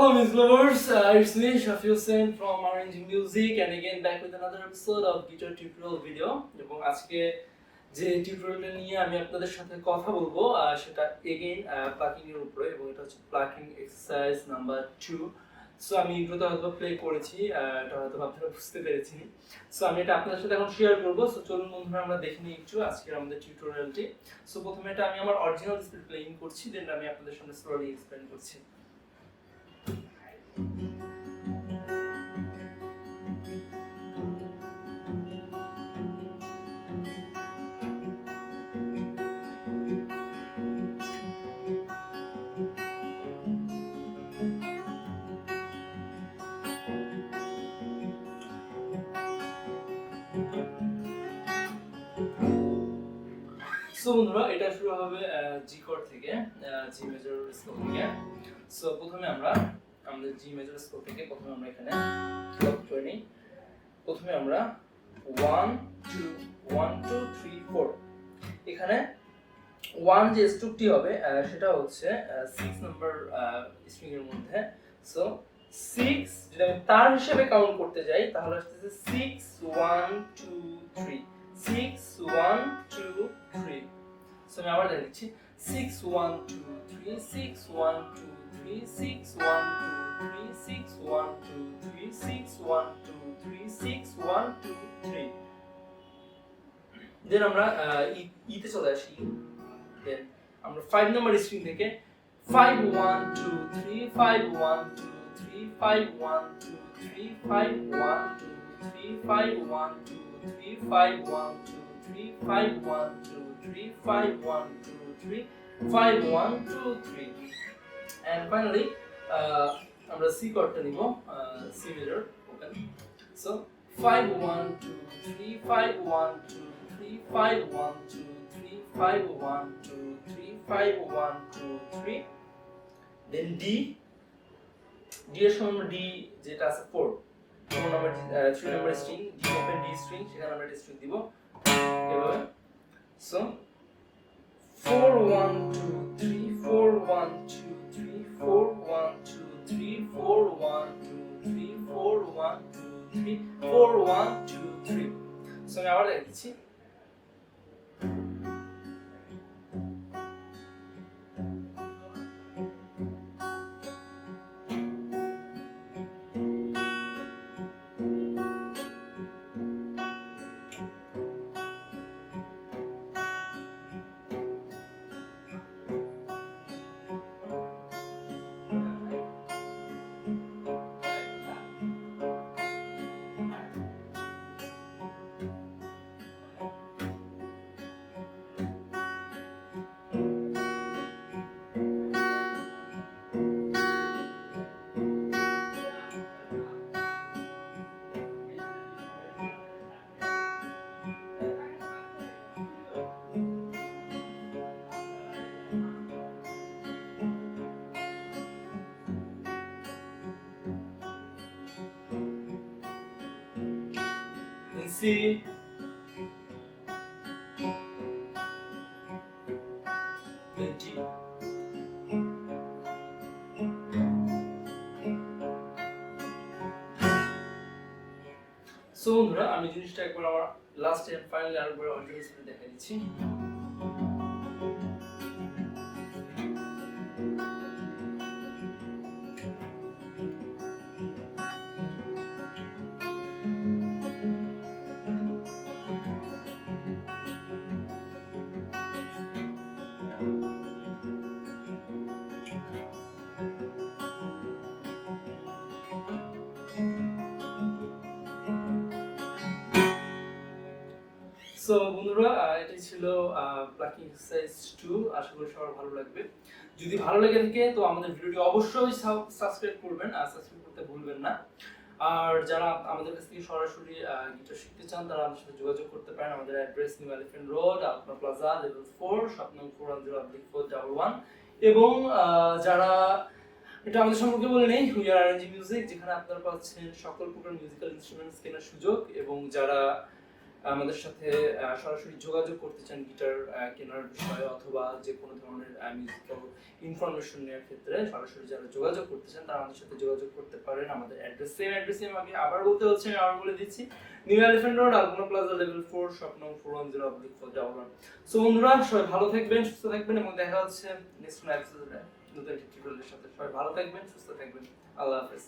Hello, Miss Lovers. It's me, Shafi Hussain from Arranging Music, and again back with another episode of guitar tutorial video. এবং আজকে যে টিউটোরিয়ালটা নিয়ে আমি আপনাদের সাথে কথা বলবো সেটা এগেইন প্লাকিং এর উপরে, এবং এটা হচ্ছে প্লাকিং এক্সারসাইজ নাম্বার 2. সো আমি এগুলোতে হয়তো প্লে করেছি, এটা হয়তো আপনারা বুঝতে পেরেছেন। সো আমি এটা আপনাদের সাথে এখন শেয়ার করবো। সো চলুন বন্ধুরা আমরা দেখে নিই একটু আজকের আমাদের টিউটোরিয়ালটি। সো প্রথমে এটা আমি আমার অরিজিনাল স্পিড প্লেইং করছি, দেন আমি আপনাদের সামনে স্লোলি এক্সপ্লেইন করছি। সো বন্ধুরা এটা শুরু হবে জি কর্ড থেকে, জি মেজর স্কেল থেকে। সো প্রথমে আমরা আমাদের জি মেজর স্কেল থেকে প্রথমে আমরা এখানে ক্লক করে নিই। প্রথমে আমরা 1 2 1 2 3 4, এখানে 1 যে স্ট্রোকটি হবে সেটা হচ্ছে 6 নাম্বার স্ট্রিং এর মধ্যে। সো 6 যদি আমি তার হিসেবে কাউন্ট করতে যাই তাহলে আসছে 6 1 2 3 6 1 2 3। সো আমি আবার দেখাচ্ছি 6 1 2 3 6 1 2 3 6 1 2 3 6 1 2 3 6 1 2 3 6 1 2 3। দেন আমরা ইতে চলে আসি। দেন আমরা 5 নাম্বার স্ট্রিং থেকে 5 1 2 3 5 1 2 3 5 1 2 3 5 1 2 3 5 1 2 3 5 1 2 3 5 1 2 3 5 1 2 3 5 1 2 3, and finally আমরা সি কর্ডটা নিব, সি মেজর ওপেন। সো 5 1 2 3 5 1 2 3 5 1 2 3 5 1 2 3 5 1 2 3, দেন ডি এর সমান ডি যেটা আছে 4 number 3 number string, D open D string, সেখানে আমরা স্ট্রিং দিব এভাবে। সো 4 1 2 3 4 1 2 3 4 1 2 3 4 1 2 3 4 1 2 3 4 1 2 3। সো আমি আবার লিখছি। C, then G. সো বন্ধুরা আমি জিনিসটা একবার আমার লাস্ট এন্ড ফাইনালি আরেকবার অডিও স্পিড দেখাই দিচ্ছি। সো বন্ধুরা এটাই ছিল প্লাকিং এক্সারসাইজ 2। আশা করি সবার ভালো লাগবে। যদি ভালো লেগে থাকে তো আমাদের ভিডিওটি অবশ্যই সাবস্ক্রাইব করবেন, আর সাবস্ক্রাইব করতে ভুলবেন না। আর যারা আমাদের কাছ থেকে সরাসরি গিটার শিখতে চান তারা আমাদের সাথে যোগাযোগ করতে পারেন। আমাদের address New Elephant Road, Alpana plaza, level 4, shop নং 410-411। এবং যারা এটা আমাদের সম্পর্কে বলে নেই, উই আর আরেঞ্জিং মিউজিক, যেখানে আপনারা পাচ্ছেন সকল প্রকার মিউজিক্যাল ইনস্ট্রুমেন্টস কেনার সুযোগ। এবং যারা আমাদের সাথে সরাসরি যোগাযোগ করতে চান গিটার কেনার বিষয়ে অথবা যে কোনো ধরনের মিউজিক্যাল ইনফরমেশন নেওয়ার ক্ষেত্রে সরাসরি যারা যোগাযোগ করতে চান তারা আমাদের সাথে যোগাযোগ করতে পারেন। আমাদের অ্যাড্রেস আমি আবার বলতে হচ্ছে, আমি আবার বলে দিচ্ছি, নিউ এলিফ্যান্ট রোড, আলপনা প্লাজা, লেভেল 4, শপ নং 410/411। সো বন্ধুরা, সবাই ভালো থাকবেন, সুস্থ থাকবেন এবং দেখা হচ্ছে নেক্সট কোনো এপিসোডে নতুন একটি টিউটোরিয়ালের সাথে। সবাই ভালো থাকবেন, সুস্থ থাকবেন, আল্লাহ হাফেজ।